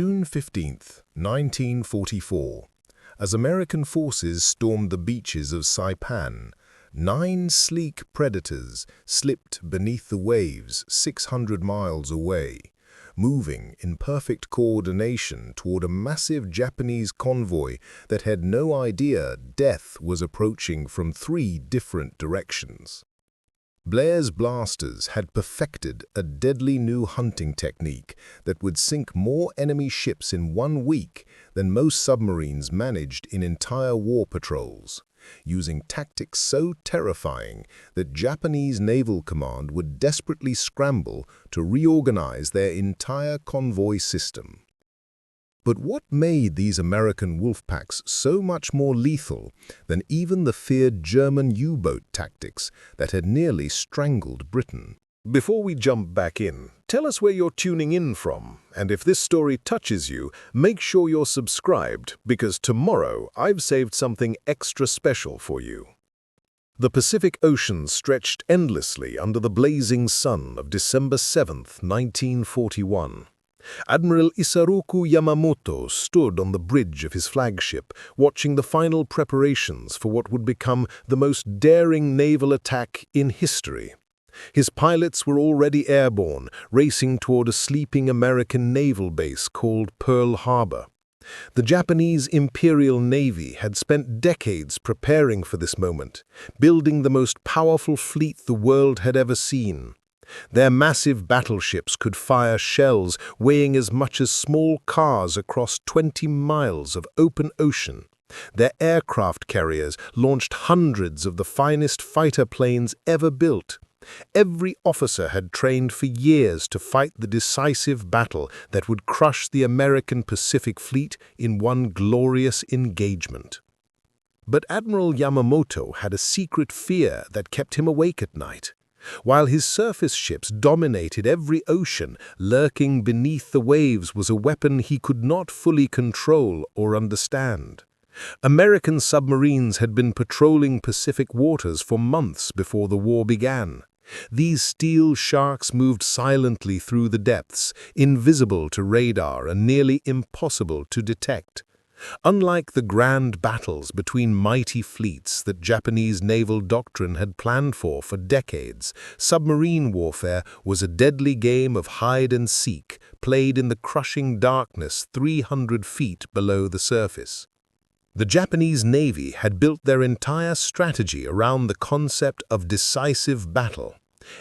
June 15, 1944. As American forces stormed the beaches of Saipan, 9 sleek predators slipped beneath the waves 600 miles away, moving in perfect coordination toward a massive Japanese convoy that had no idea death was approaching from 3 different directions. Blair's blasters had perfected a deadly new hunting technique that would sink more enemy ships in 1 week than most submarines managed in entire war patrols, using tactics so terrifying that Japanese Naval Command would desperately scramble to reorganize their entire convoy system. But what made these American wolf packs so much more lethal than even the feared German U-boat tactics that had nearly strangled Britain? Before we jump back in, tell us where you're tuning in from, and if this story touches you, make sure you're subscribed, because tomorrow I've saved something extra special for you. The Pacific Ocean stretched endlessly under the blazing sun of December 7th, 1941. Admiral Isaruku Yamamoto stood on the bridge of his flagship, watching the final preparations for what would become the most daring naval attack in history. His pilots were already airborne, racing toward a sleeping American naval base called Pearl Harbor. The Japanese Imperial Navy had spent decades preparing for this moment, building the most powerful fleet the world had ever seen. Their massive battleships could fire shells weighing as much as small cars across 20 miles of open ocean. Their aircraft carriers launched hundreds of the finest fighter planes ever built. Every officer had trained for years to fight the decisive battle that would crush the American Pacific Fleet in one glorious engagement. But Admiral Yamamoto had a secret fear that kept him awake at night. While his surface ships dominated every ocean, lurking beneath the waves was a weapon he could not fully control or understand. American submarines had been patrolling Pacific waters for months before the war began. These steel sharks moved silently through the depths, invisible to radar and nearly impossible to detect. Unlike the grand battles between mighty fleets that Japanese naval doctrine had planned for decades, submarine warfare was a deadly game of hide-and-seek, played in the crushing darkness 300 feet below the surface. The Japanese Navy had built their entire strategy around the concept of decisive battle.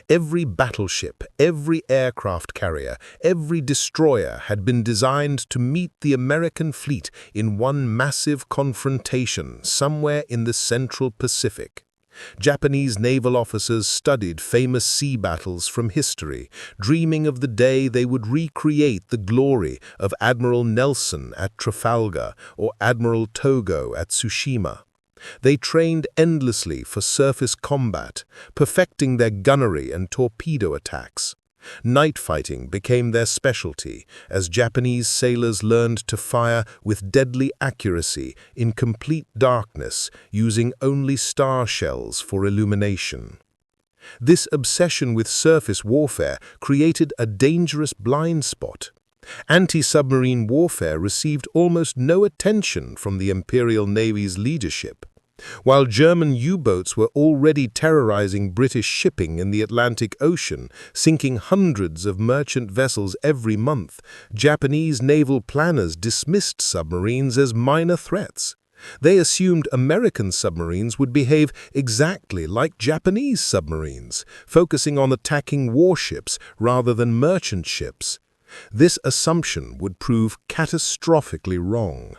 Every battleship, every aircraft carrier, every destroyer had been designed to meet the American fleet in one massive confrontation somewhere in the Central Pacific. Japanese naval officers studied famous sea battles from history, dreaming of the day they would recreate the glory of Admiral Nelson at Trafalgar or Admiral Togo at Tsushima. They trained endlessly for surface combat, perfecting their gunnery and torpedo attacks. Night fighting became their specialty, as Japanese sailors learned to fire with deadly accuracy in complete darkness, using only star shells for illumination. This obsession with surface warfare created a dangerous blind spot. Anti-submarine warfare received almost no attention from the Imperial Navy's leadership. While German U-boats were already terrorizing British shipping in the Atlantic Ocean, sinking hundreds of merchant vessels every month, Japanese naval planners dismissed submarines as minor threats. They assumed American submarines would behave exactly like Japanese submarines, focusing on attacking warships rather than merchant ships. This assumption would prove catastrophically wrong.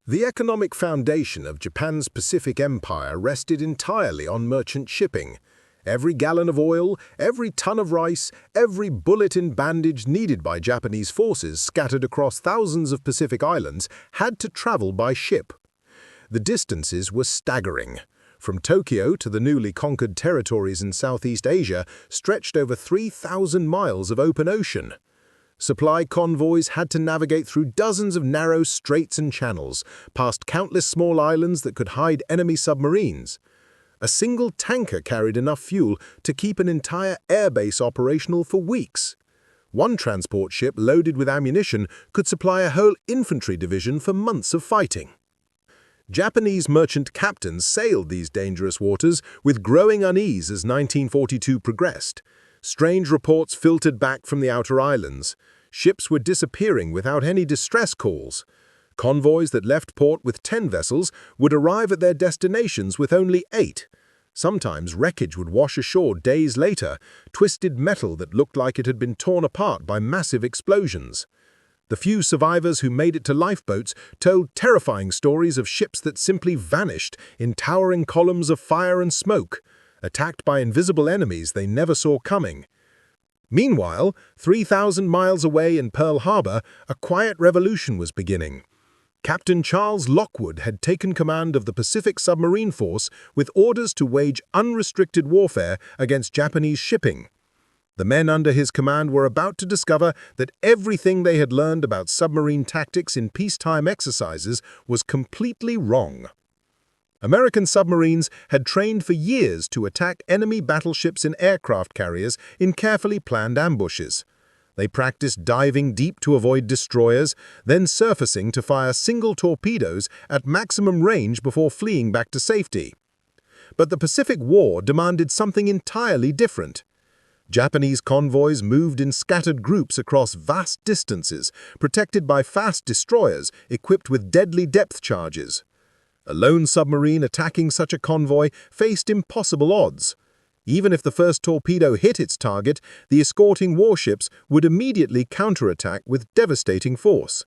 The economic foundation of Japan's Pacific Empire rested entirely on merchant shipping. Every gallon of oil, every ton of rice, every bullet and bandage needed by Japanese forces scattered across thousands of Pacific islands had to travel by ship. The distances were staggering. From Tokyo to the newly conquered territories in Southeast Asia stretched over 3,000 miles of open ocean. Supply convoys had to navigate through dozens of narrow straits and channels, past countless small islands that could hide enemy submarines. A single tanker carried enough fuel to keep an entire airbase operational for weeks. One transport ship loaded with ammunition could supply a whole infantry division for months of fighting. Japanese merchant captains sailed these dangerous waters with growing unease as 1942 progressed. Strange reports filtered back from the outer islands. Ships were disappearing without any distress calls. Convoys that left port with 10 vessels would arrive at their destinations with only 8. Sometimes wreckage would wash ashore days later, twisted metal that looked like it had been torn apart by massive explosions. The few survivors who made it to lifeboats told terrifying stories of ships that simply vanished in towering columns of fire and smoke, attacked by invisible enemies they never saw coming. Meanwhile, 3,000 miles away in Pearl Harbor, a quiet revolution was beginning. Captain Charles Lockwood had taken command of the Pacific Submarine Force with orders to wage unrestricted warfare against Japanese shipping. The men under his command were about to discover that everything they had learned about submarine tactics in peacetime exercises was completely wrong. American submarines had trained for years to attack enemy battleships and aircraft carriers in carefully planned ambushes. They practiced diving deep to avoid destroyers, then surfacing to fire single torpedoes at maximum range before fleeing back to safety. But the Pacific War demanded something entirely different. Japanese convoys moved in scattered groups across vast distances, protected by fast destroyers equipped with deadly depth charges. A lone submarine attacking such a convoy faced impossible odds. Even if the first torpedo hit its target, the escorting warships would immediately counterattack with devastating force.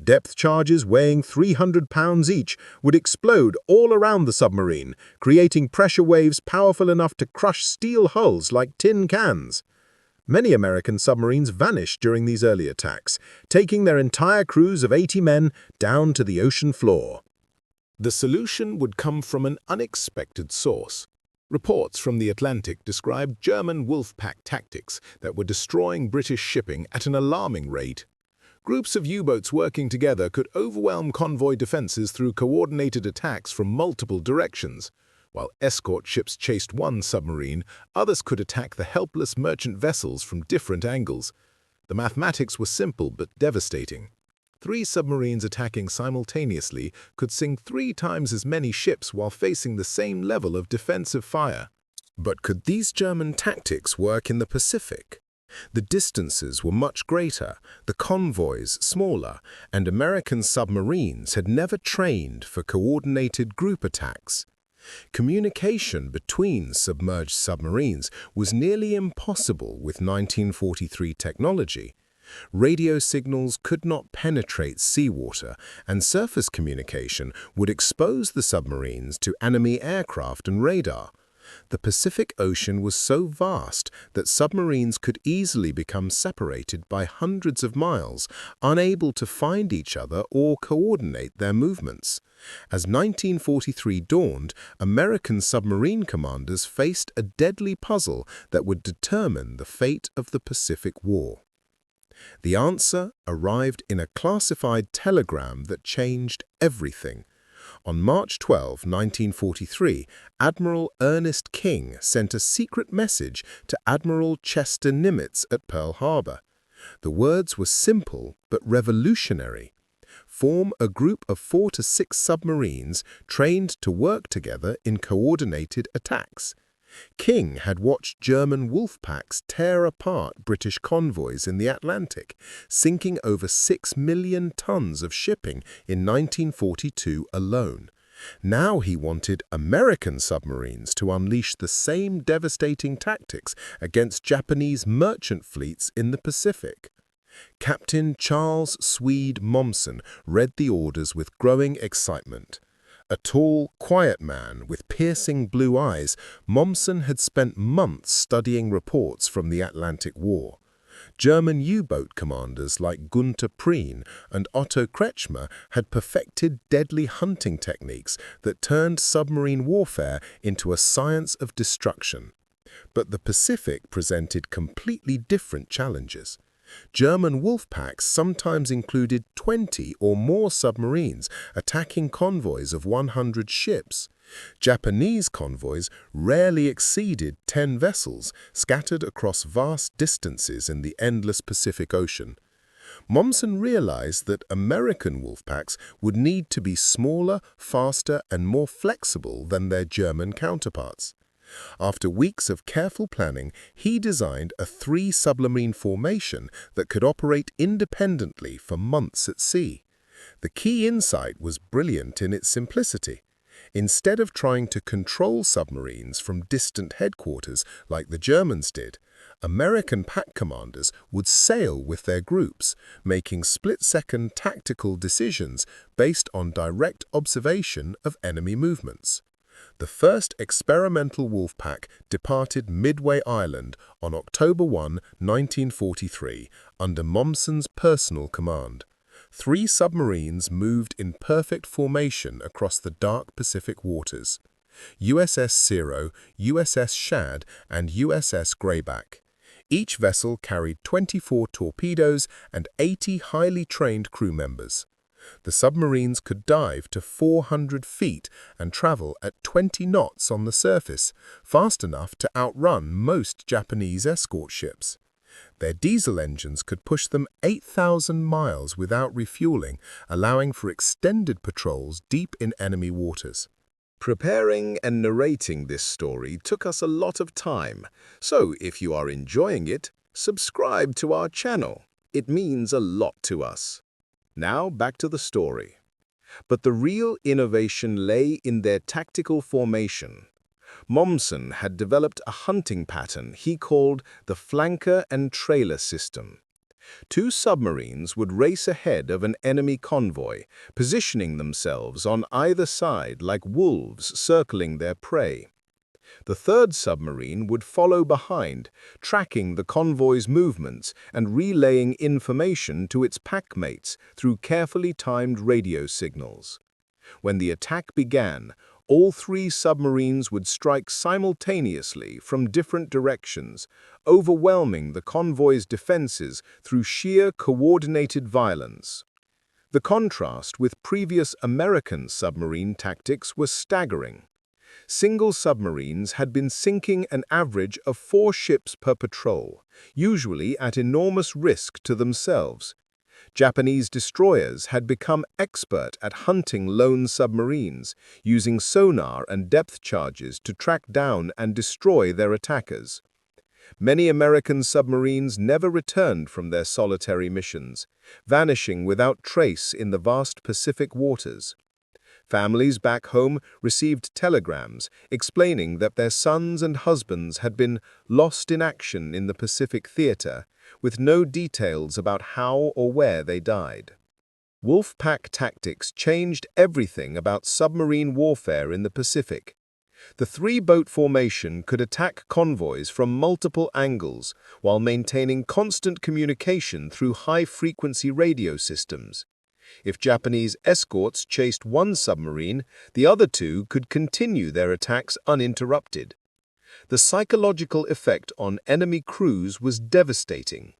Depth charges weighing 300 pounds each would explode all around the submarine, creating pressure waves powerful enough to crush steel hulls like tin cans. Many American submarines vanished during these early attacks, taking their entire crews of 80 men down to the ocean floor. The solution would come from an unexpected source. Reports from the Atlantic described German wolf-pack tactics that were destroying British shipping at an alarming rate. Groups of U-boats working together could overwhelm convoy defenses through coordinated attacks from multiple directions. While escort ships chased one submarine, others could attack the helpless merchant vessels from different angles. The mathematics were simple but devastating. 3 submarines attacking simultaneously could sink 3 times as many ships while facing the same level of defensive fire. But could these German tactics work in the Pacific? The distances were much greater, the convoys smaller, and American submarines had never trained for coordinated group attacks. Communication between submerged submarines was nearly impossible with 1943 technology. Radio signals could not penetrate seawater, and surface communication would expose the submarines to enemy aircraft and radar. The Pacific Ocean was so vast that submarines could easily become separated by hundreds of miles, unable to find each other or coordinate their movements. As 1943 dawned, American submarine commanders faced a deadly puzzle that would determine the fate of the Pacific War. The answer arrived in a classified telegram that changed everything. On March 12, 1943, Admiral Ernest King sent a secret message to Admiral Chester Nimitz at Pearl Harbor. The words were simple but revolutionary. Form a group of 4 to 6 submarines trained to work together in coordinated attacks. King had watched German wolf packs tear apart British convoys in the Atlantic, sinking over 6 million tons of shipping in 1942 alone. Now he wanted American submarines to unleash the same devastating tactics against Japanese merchant fleets in the Pacific. Captain Charles Swede Mommsen read the orders with growing excitement. A tall, quiet man with piercing blue eyes, Mommsen had spent months studying reports from the Atlantic War. German U-boat commanders like Gunther Prien and Otto Kretschmer had perfected deadly hunting techniques that turned submarine warfare into a science of destruction. But the Pacific presented completely different challenges. German wolf packs sometimes included 20 or more submarines attacking convoys of 100 ships. Japanese convoys rarely exceeded 10 vessels scattered across vast distances in the endless Pacific Ocean. Mommsen realized that American wolf packs would need to be smaller, faster, and more flexible than their German counterparts. After weeks of careful planning, he designed a three-submarine formation that could operate independently for months at sea. The key insight was brilliant in its simplicity. Instead of trying to control submarines from distant headquarters like the Germans did, American pack commanders would sail with their groups, making split-second tactical decisions based on direct observation of enemy movements. The first experimental wolf pack departed Midway Island on October 1, 1943, under Mommsen's personal command. 3 submarines moved in perfect formation across the dark Pacific waters: USS Zero, USS Shad, and USS Greyback. Each vessel carried 24 torpedoes and 80 highly trained crew members. The submarines could dive to 400 feet and travel at 20 knots on the surface, fast enough to outrun most Japanese escort ships. Their diesel engines could push them 8,000 miles without refueling, allowing for extended patrols deep in enemy waters. Preparing and narrating this story took us a lot of time, so if you are enjoying it, subscribe to our channel. It means a lot to us. Now back to the story. But the real innovation lay in their tactical formation. Mommsen had developed a hunting pattern he called the flanker and trailer system. 2 submarines would race ahead of an enemy convoy, positioning themselves on either side like wolves circling their prey. The 3rd submarine would follow behind, tracking the convoy's movements and relaying information to its packmates through carefully timed radio signals. When the attack began, all 3 submarines would strike simultaneously from different directions, overwhelming the convoy's defenses through sheer coordinated violence. The contrast with previous American submarine tactics was staggering. Single submarines had been sinking an average of 4 ships per patrol, usually at enormous risk to themselves. Japanese destroyers had become expert at hunting lone submarines, using sonar and depth charges to track down and destroy their attackers. Many American submarines never returned from their solitary missions, vanishing without trace in the vast Pacific waters. Families back home received telegrams explaining that their sons and husbands had been lost in action in the Pacific theater, with no details about how or where they died. Wolf pack tactics changed everything about submarine warfare in the Pacific. The 3-boat formation could attack convoys from multiple angles while maintaining constant communication through high-frequency radio systems. If Japanese escorts chased one submarine, the other 2 could continue their attacks uninterrupted. The psychological effect on enemy crews was devastating.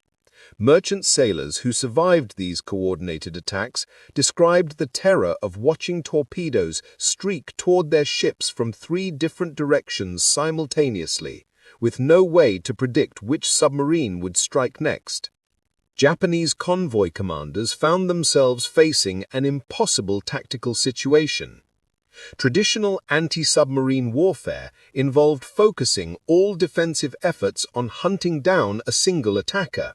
Merchant sailors who survived these coordinated attacks described the terror of watching torpedoes streak toward their ships from 3 different directions simultaneously, with no way to predict which submarine would strike next. Japanese convoy commanders found themselves facing an impossible tactical situation. Traditional anti-submarine warfare involved focusing all defensive efforts on hunting down a single attacker.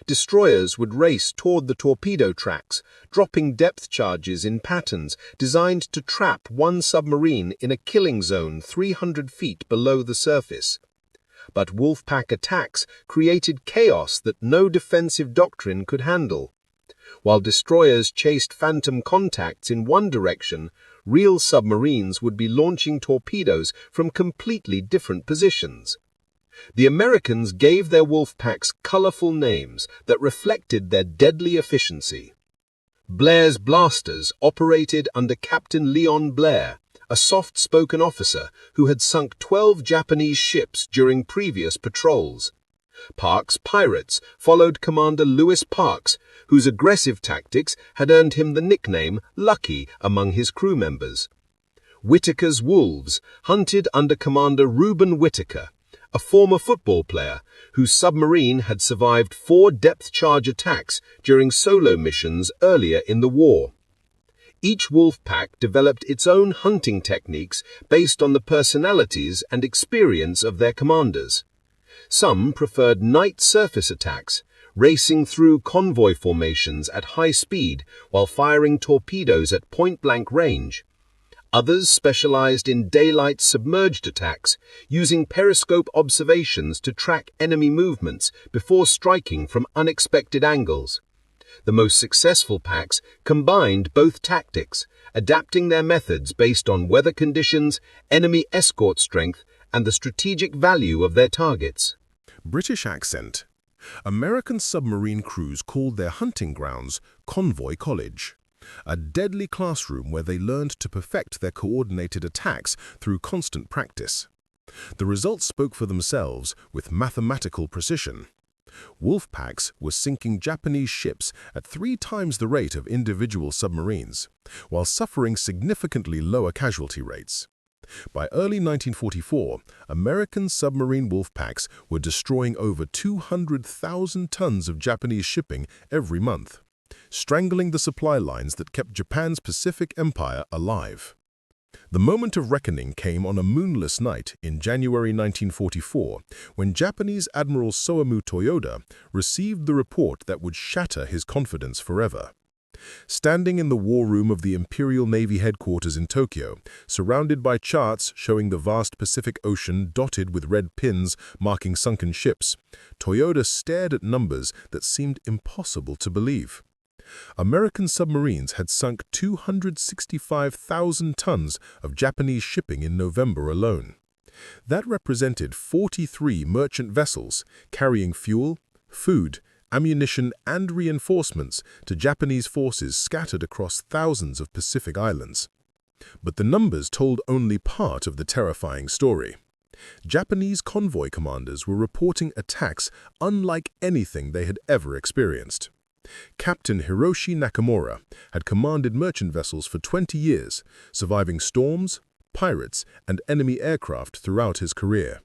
Destroyers would race toward the torpedo tracks, dropping depth charges in patterns designed to trap one submarine in a killing zone 300 feet below the surface. But wolf-pack attacks created chaos that no defensive doctrine could handle. While destroyers chased phantom contacts in one direction, real submarines would be launching torpedoes from completely different positions. The Americans gave their wolf packs colorful names that reflected their deadly efficiency. Blair's blasters operated under Captain Leon Blair, a soft-spoken officer who had sunk 12 Japanese ships during previous patrols. Park's pirates followed Commander Lewis Parks, whose aggressive tactics had earned him the nickname Lucky among his crew members. Whitaker's wolves hunted under Commander Reuben Whitaker, a former football player whose submarine had survived 4 depth-charge attacks during solo missions earlier in the war. Each wolf pack developed its own hunting techniques based on the personalities and experience of their commanders. Some preferred night surface attacks, racing through convoy formations at high speed while firing torpedoes at point-blank range. Others specialized in daylight submerged attacks, using periscope observations to track enemy movements before striking from unexpected angles. The most successful packs combined both tactics, adapting their methods based on weather conditions, enemy escort strength, and the strategic value of their targets. British accent. American submarine crews called their hunting grounds Convoy College, a deadly classroom where they learned to perfect their coordinated attacks through constant practice. The results spoke for themselves with mathematical precision. Wolf packs were sinking Japanese ships at 3 times the rate of individual submarines, while suffering significantly lower casualty rates. By early 1944, American submarine wolf packs were destroying over 200,000 tons of Japanese shipping every month, strangling the supply lines that kept Japan's Pacific Empire alive. The moment of reckoning came on a moonless night in January 1944, when Japanese Admiral Soemu Toyoda received the report that would shatter his confidence forever. Standing in the war room of the Imperial Navy headquarters in Tokyo, surrounded by charts showing the vast Pacific Ocean dotted with red pins marking sunken ships, Toyoda stared at numbers that seemed impossible to believe. American submarines had sunk 265,000 tons of Japanese shipping in November alone. That represented 43 merchant vessels carrying fuel, food, ammunition, and reinforcements to Japanese forces scattered across thousands of Pacific islands. But the numbers told only part of the terrifying story. Japanese convoy commanders were reporting attacks unlike anything they had ever experienced. Captain Hiroshi Nakamura had commanded merchant vessels for 20 years, surviving storms, pirates, and enemy aircraft throughout his career.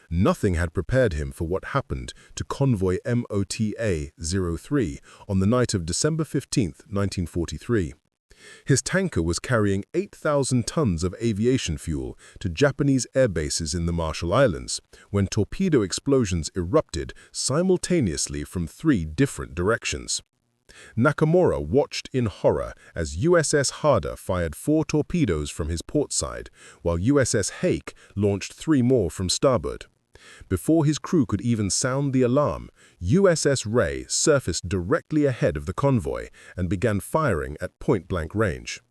Nothing had prepared him for what happened to convoy MOTA-03 on the night of December 15, 1943. His tanker was carrying 8,000 tons of aviation fuel to Japanese air bases in the Marshall Islands when torpedo explosions erupted simultaneously from 3 different directions. Nakamura watched in horror as USS Harder fired 4 torpedoes from his port side, while USS Hake launched 3 more from starboard. Before his crew could even sound the alarm, USS Ray surfaced directly ahead of the convoy and began firing at point-blank range.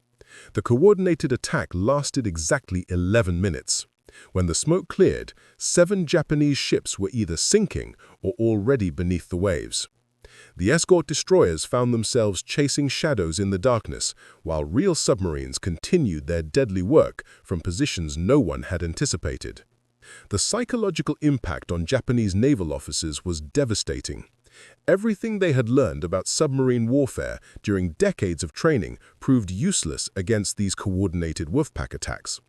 The coordinated attack lasted exactly 11 minutes. When the smoke cleared, 7 Japanese ships were either sinking or already beneath the waves. The escort destroyers found themselves chasing shadows in the darkness, while real submarines continued their deadly work from positions no one had anticipated. The psychological impact on Japanese naval officers was devastating. Everything they had learned about submarine warfare during decades of training proved useless against these coordinated wolfpack attacks.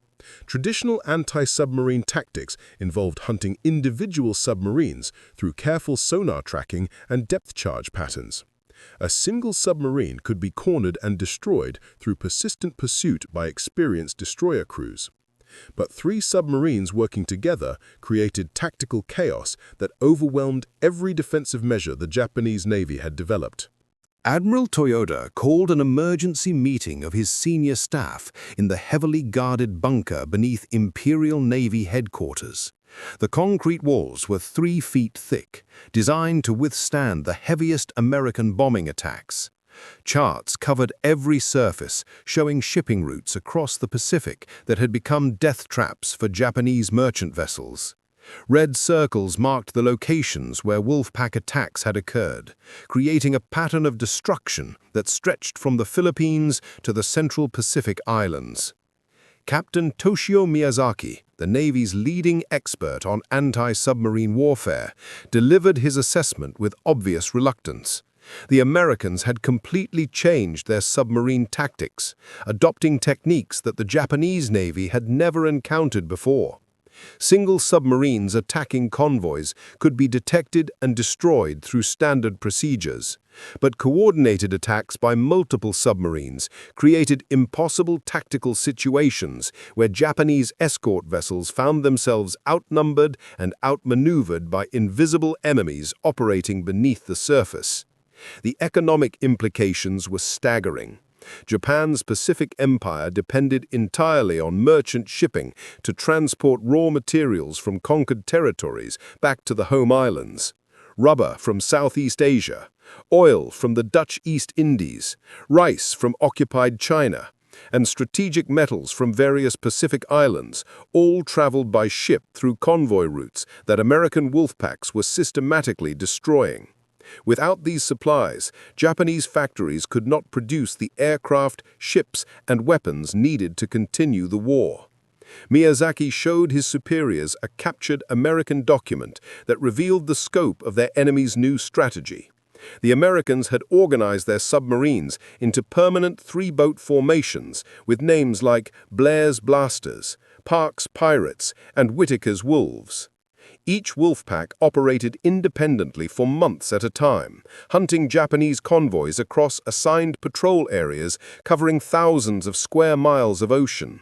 Traditional anti-submarine tactics involved hunting individual submarines through careful sonar tracking and depth charge patterns. A single submarine could be cornered and destroyed through persistent pursuit by experienced destroyer crews. But 3 submarines working together created tactical chaos that overwhelmed every defensive measure the Japanese Navy had developed. Admiral Toyoda called an emergency meeting of his senior staff in the heavily guarded bunker beneath Imperial Navy headquarters. The concrete walls were 3 feet thick, designed to withstand the heaviest American bombing attacks. Charts covered every surface, showing shipping routes across the Pacific that had become death traps for Japanese merchant vessels. Red circles marked the locations where wolfpack attacks had occurred, creating a pattern of destruction that stretched from the Philippines to the Central Pacific Islands. Captain Toshio Miyazaki, the Navy's leading expert on anti-submarine warfare, delivered his assessment with obvious reluctance. The Americans had completely changed their submarine tactics, adopting techniques that the Japanese Navy had never encountered before. Single submarines attacking convoys could be detected and destroyed through standard procedures, but coordinated attacks by multiple submarines created impossible tactical situations where Japanese escort vessels found themselves outnumbered and outmaneuvered by invisible enemies operating beneath the surface. The economic implications were staggering. Japan's Pacific Empire depended entirely on merchant shipping to transport raw materials from conquered territories back to the home islands. Rubber from Southeast Asia, oil from the Dutch East Indies, rice from occupied China, and strategic metals from various Pacific islands all traveled by ship through convoy routes that American wolfpacks were systematically destroying. Without these supplies, Japanese factories could not produce the aircraft, ships, and weapons needed to continue the war. Miyazaki showed his superiors a captured American document that revealed the scope of their enemy's new strategy. The Americans had organized their submarines into permanent three-boat formations with names like Blair's Blasters, Park's Pirates, and Whitaker's Wolves. Each wolfpack operated independently for months at a time, hunting Japanese convoys across assigned patrol areas covering thousands of square miles of ocean.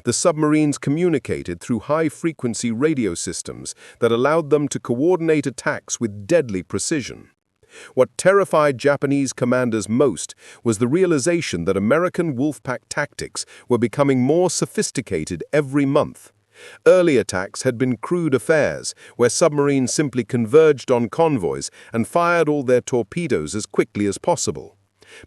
The submarines communicated through high-frequency radio systems that allowed them to coordinate attacks with deadly precision. What terrified Japanese commanders most was the realization that American wolfpack tactics were becoming more sophisticated every month. Early attacks had been crude affairs, where submarines simply converged on convoys and fired all their torpedoes as quickly as possible.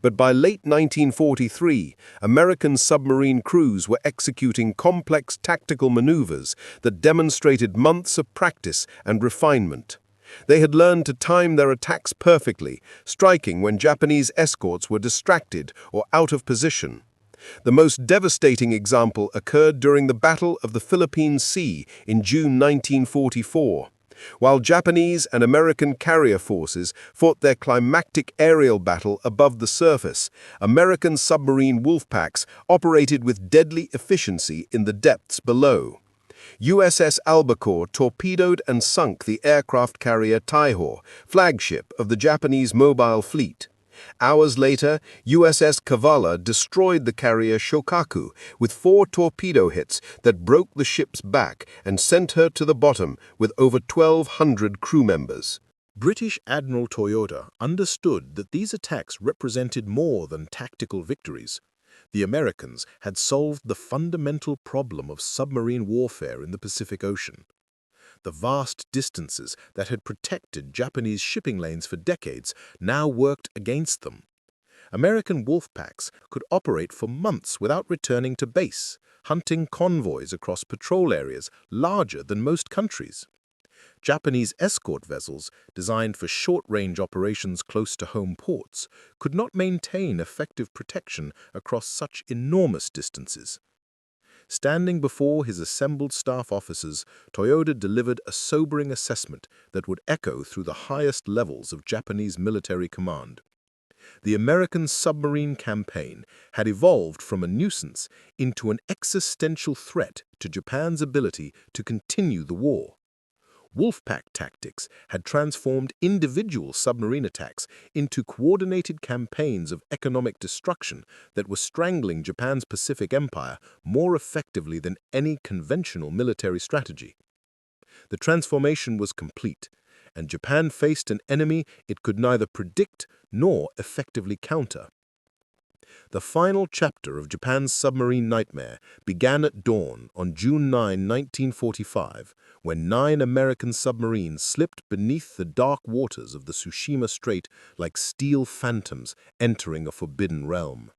But by late 1943, American submarine crews were executing complex tactical maneuvers that demonstrated months of practice and refinement. They had learned to time their attacks perfectly, striking when Japanese escorts were distracted or out of position. The most devastating example occurred during the Battle of the Philippine Sea in June 1944. While Japanese and American carrier forces fought their climactic aerial battle above the surface, American submarine wolfpacks operated with deadly efficiency in the depths below. USS Albacore torpedoed and sunk the aircraft carrier Taiho, flagship of the Japanese mobile fleet. Hours later, USS Kavala destroyed the carrier Shokaku with 4 torpedo hits that broke the ship's back and sent her to the bottom with over 1,200 crew members. British Admiral Toyota understood that these attacks represented more than tactical victories. The Americans had solved the fundamental problem of submarine warfare in the Pacific Ocean. The vast distances that had protected Japanese shipping lanes for decades now worked against them. American wolfpacks could operate for months without returning to base, hunting convoys across patrol areas larger than most countries. Japanese escort vessels, designed for short-range operations close to home ports, could not maintain effective protection across such enormous distances. Standing before his assembled staff officers, Toyota delivered a sobering assessment that would echo through the highest levels of Japanese military command. The American submarine campaign had evolved from a nuisance into an existential threat to Japan's ability to continue the war. Wolfpack tactics had transformed individual submarine attacks into coordinated campaigns of economic destruction that were strangling Japan's Pacific Empire more effectively than any conventional military strategy. The transformation was complete, and Japan faced an enemy it could neither predict nor effectively counter. The final chapter of Japan's submarine nightmare began at dawn on June 9, 1945, when 9 American submarines slipped beneath the dark waters of the Tsushima Strait like steel phantoms entering a forbidden realm.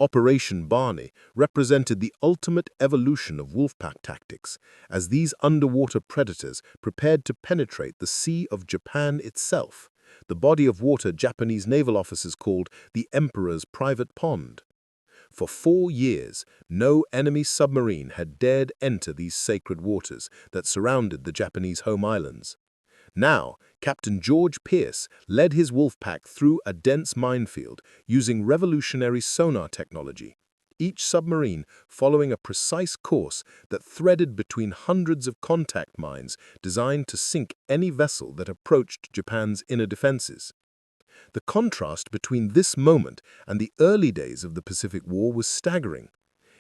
Operation Barney represented the ultimate evolution of wolfpack tactics, as these underwater predators prepared to penetrate the Sea of Japan itself, the body of water Japanese naval officers called the Emperor's Private Pond. For 4 years, no enemy submarine had dared enter these sacred waters that surrounded the Japanese home islands. Now, Captain George Pierce led his wolf pack through a dense minefield using revolutionary sonar technology, each submarine following a precise course that threaded between hundreds of contact mines designed to sink any vessel that approached Japan's inner defenses. The contrast between this moment and the early days of the Pacific War was staggering.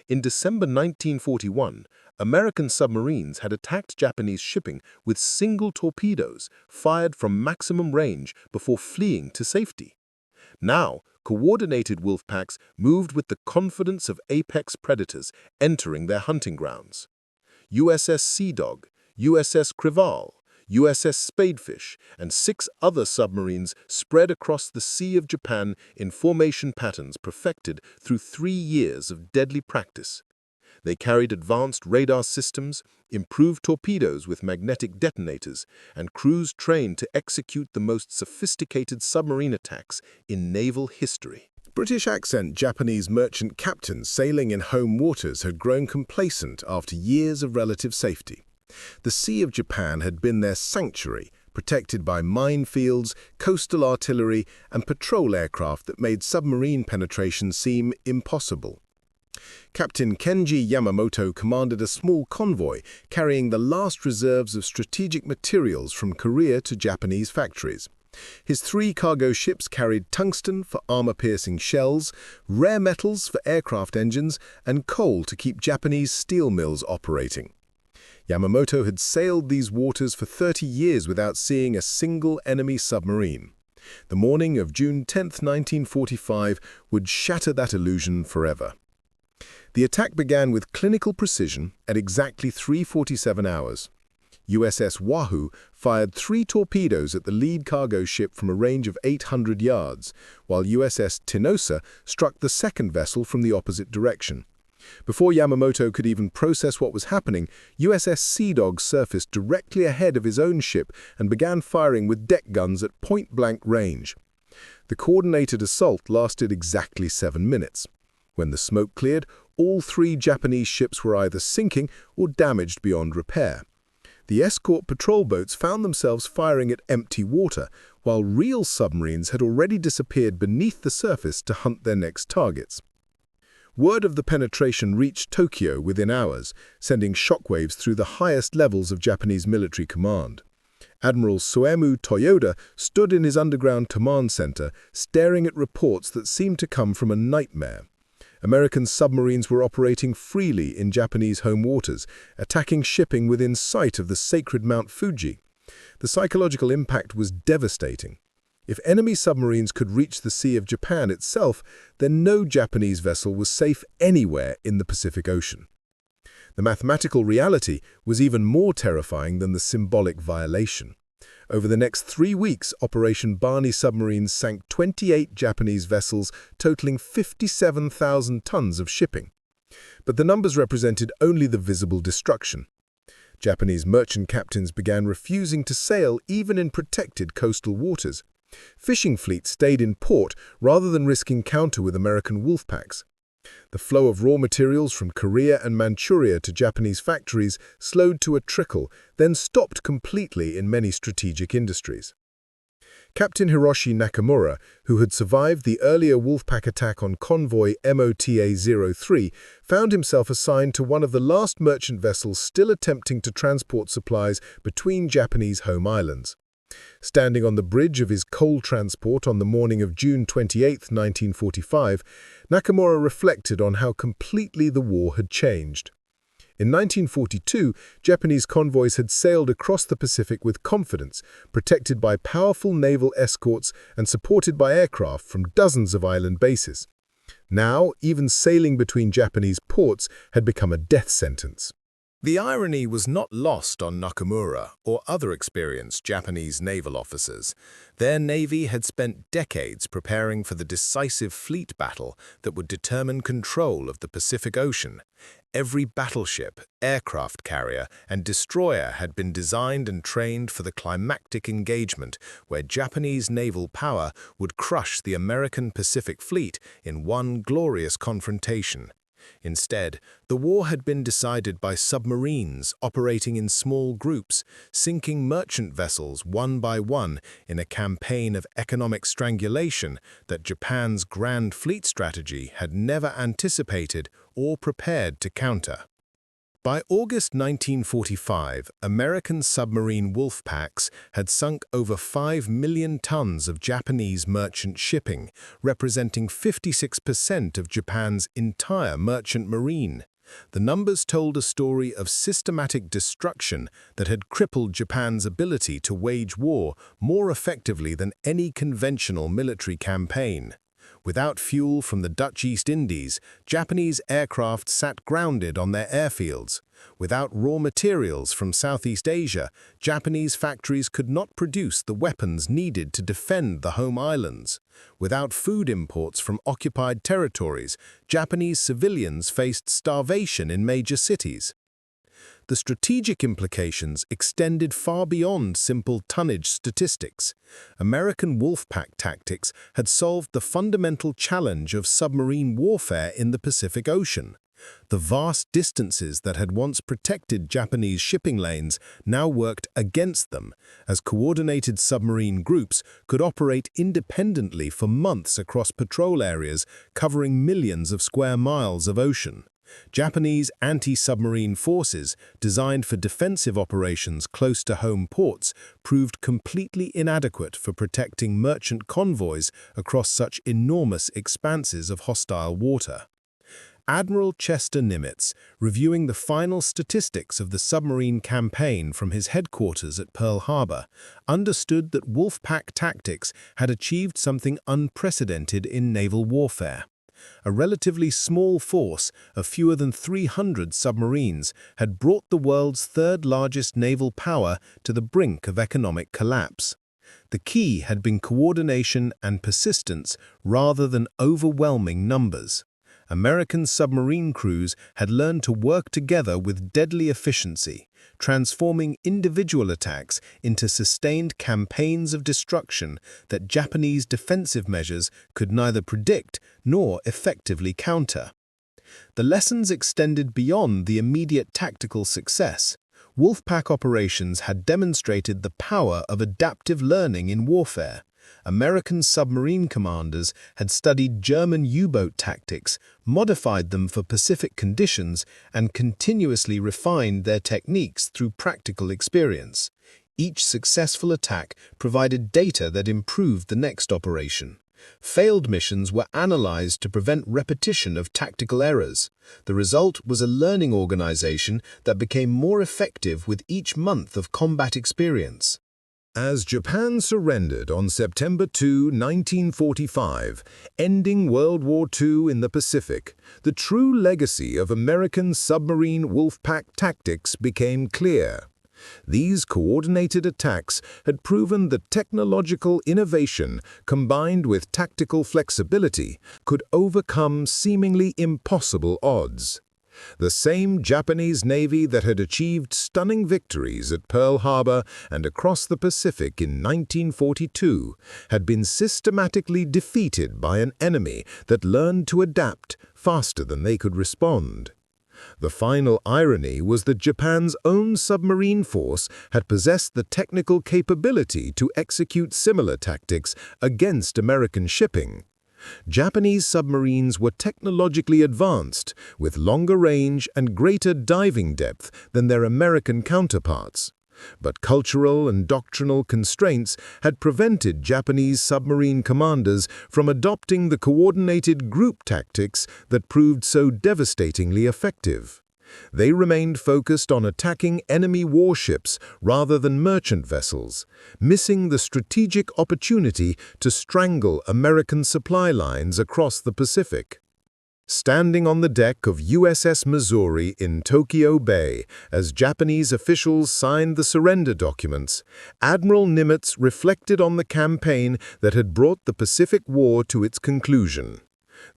In December 1941, American submarines had attacked Japanese shipping with single torpedoes fired from maximum range before fleeing to safety. Now, coordinated wolf packs moved with the confidence of apex predators entering their hunting grounds. USS Sea Dog, USS Crippled, USS Spadefish, and 6 other submarines spread across the Sea of Japan in formation patterns perfected through 3 years of deadly practice. They carried advanced radar systems, improved torpedoes with magnetic detonators, and crews trained to execute the most sophisticated submarine attacks in naval history. British accent Japanese merchant captains sailing in home waters had grown complacent after years of relative safety. The Sea of Japan had been their sanctuary, protected by minefields, coastal artillery, and patrol aircraft that made submarine penetration seem impossible. Captain Kenji Yamamoto commanded a small convoy carrying the last reserves of strategic materials from Korea to Japanese factories. His 3 cargo ships carried tungsten for armor-piercing shells, rare metals for aircraft engines, and coal to keep Japanese steel mills operating. Yamamoto had sailed these waters for 30 years without seeing a single enemy submarine. The morning of June 10, 1945, would shatter that illusion forever. The attack began with clinical precision at exactly 3:47 hours. USS Wahoo fired 3 torpedoes at the lead cargo ship from a range of 800 yards, while USS Tinosa struck the second vessel from the opposite direction. Before Yamamoto could even process what was happening, USS Sea Dog surfaced directly ahead of his own ship and began firing with deck guns at point-blank range. The coordinated assault lasted exactly 7 minutes. When the smoke cleared, all 3 Japanese ships were either sinking or damaged beyond repair. The escort patrol boats found themselves firing at empty water, while real submarines had already disappeared beneath the surface to hunt their next targets. Word of the penetration reached Tokyo within hours, sending shockwaves through the highest levels of Japanese military command. Admiral Soemu Toyoda stood in his underground command center, staring at reports that seemed to come from a nightmare. American submarines were operating freely in Japanese home waters, attacking shipping within sight of the sacred Mount Fuji. The psychological impact was devastating. If enemy submarines could reach the Sea of Japan itself, then no Japanese vessel was safe anywhere in the Pacific Ocean. The mathematical reality was even more terrifying than the symbolic violation. Over the next 3 weeks, Operation Barney submarines sank 28 Japanese vessels, totaling 57,000 tons of shipping. But the numbers represented only the visible destruction. Japanese merchant captains began refusing to sail even in protected coastal waters. Fishing fleets stayed in port rather than risk encounter with American wolf packs. The flow of raw materials from Korea and Manchuria to Japanese factories slowed to a trickle, then stopped completely in many strategic industries. Captain Hiroshi Nakamura, who had survived the earlier Wolfpack attack on convoy MOTA-03, found himself assigned to one of the last merchant vessels still attempting to transport supplies between Japanese home islands. Standing on the bridge of his coal transport on the morning of June 28, 1945, Nakamura reflected on how completely the war had changed. In 1942, Japanese convoys had sailed across the Pacific with confidence, protected by powerful naval escorts and supported by aircraft from dozens of island bases. Now, even sailing between Japanese ports had become a death sentence. The irony was not lost on Nakamura or other experienced Japanese naval officers. Their navy had spent decades preparing for the decisive fleet battle that would determine control of the Pacific Ocean. Every battleship, aircraft carrier, and destroyer had been designed and trained for the climactic engagement where Japanese naval power would crush the American Pacific Fleet in one glorious confrontation. Instead, the war had been decided by submarines operating in small groups, sinking merchant vessels one by one in a campaign of economic strangulation that Japan's grand fleet strategy had never anticipated or prepared to counter. By August 1945, American submarine wolf packs had sunk over 5 million tons of Japanese merchant shipping, representing 56% of Japan's entire merchant marine. The numbers told a story of systematic destruction that had crippled Japan's ability to wage war more effectively than any conventional military campaign. Without fuel from the Dutch East Indies, Japanese aircraft sat grounded on their airfields. Without raw materials from Southeast Asia, Japanese factories could not produce the weapons needed to defend the home islands. Without food imports from occupied territories, Japanese civilians faced starvation in major cities. The strategic implications extended far beyond simple tonnage statistics. American wolfpack tactics had solved the fundamental challenge of submarine warfare in the Pacific Ocean. The vast distances that had once protected Japanese shipping lanes now worked against them, as coordinated submarine groups could operate independently for months across patrol areas covering millions of square miles of ocean. Japanese anti-submarine forces, designed for defensive operations close to home ports, proved completely inadequate for protecting merchant convoys across such enormous expanses of hostile water. Admiral Chester Nimitz, reviewing the final statistics of the submarine campaign from his headquarters at Pearl Harbor, understood that wolfpack tactics had achieved something unprecedented in naval warfare. A relatively small force of fewer than 300 submarines had brought the world's third-largest naval power to the brink of economic collapse. The key had been coordination and persistence rather than overwhelming numbers. American submarine crews had learned to work together with deadly efficiency, transforming individual attacks into sustained campaigns of destruction that Japanese defensive measures could neither predict nor effectively counter. The lessons extended beyond the immediate tactical success. Wolfpack operations had demonstrated the power of adaptive learning in warfare. American submarine commanders had studied German U-boat tactics, modified them for Pacific conditions, and continuously refined their techniques through practical experience. Each successful attack provided data that improved the next operation. Failed missions were analyzed to prevent repetition of tactical errors. The result was a learning organization that became more effective with each month of combat experience. As Japan surrendered on September 2, 1945, ending World War II in the Pacific, the true legacy of American submarine wolfpack tactics became clear. These coordinated attacks had proven that technological innovation combined with tactical flexibility could overcome seemingly impossible odds. The same Japanese Navy that had achieved stunning victories at Pearl Harbor and across the Pacific in 1942 had been systematically defeated by an enemy that learned to adapt faster than they could respond. The final irony was that Japan's own submarine force had possessed the technical capability to execute similar tactics against American shipping. Japanese submarines were technologically advanced, with longer range and greater diving depth than their American counterparts. But cultural and doctrinal constraints had prevented Japanese submarine commanders from adopting the coordinated group tactics that proved so devastatingly effective. They remained focused on attacking enemy warships rather than merchant vessels, missing the strategic opportunity to strangle American supply lines across the Pacific. Standing on the deck of USS Missouri in Tokyo Bay as Japanese officials signed the surrender documents, Admiral Nimitz reflected on the campaign that had brought the Pacific War to its conclusion.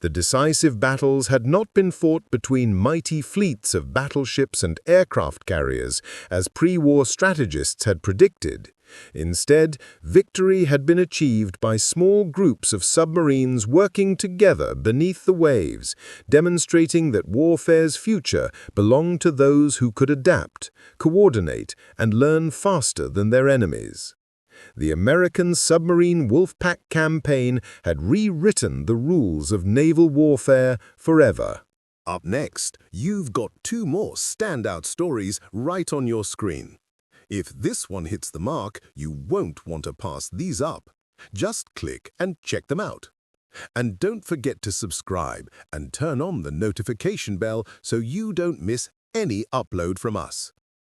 The decisive battles had not been fought between mighty fleets of battleships and aircraft carriers, as pre-war strategists had predicted. Instead, victory had been achieved by small groups of submarines working together beneath the waves, demonstrating that warfare's future belonged to those who could adapt, coordinate, and learn faster than their enemies. The American submarine Wolfpack campaign had rewritten the rules of naval warfare forever. Up next, you've got 2 more standout stories right on your screen. If this one hits the mark, you won't want to pass these up. Just click and check them out. And don't forget to subscribe and turn on the notification bell so you don't miss any upload from us.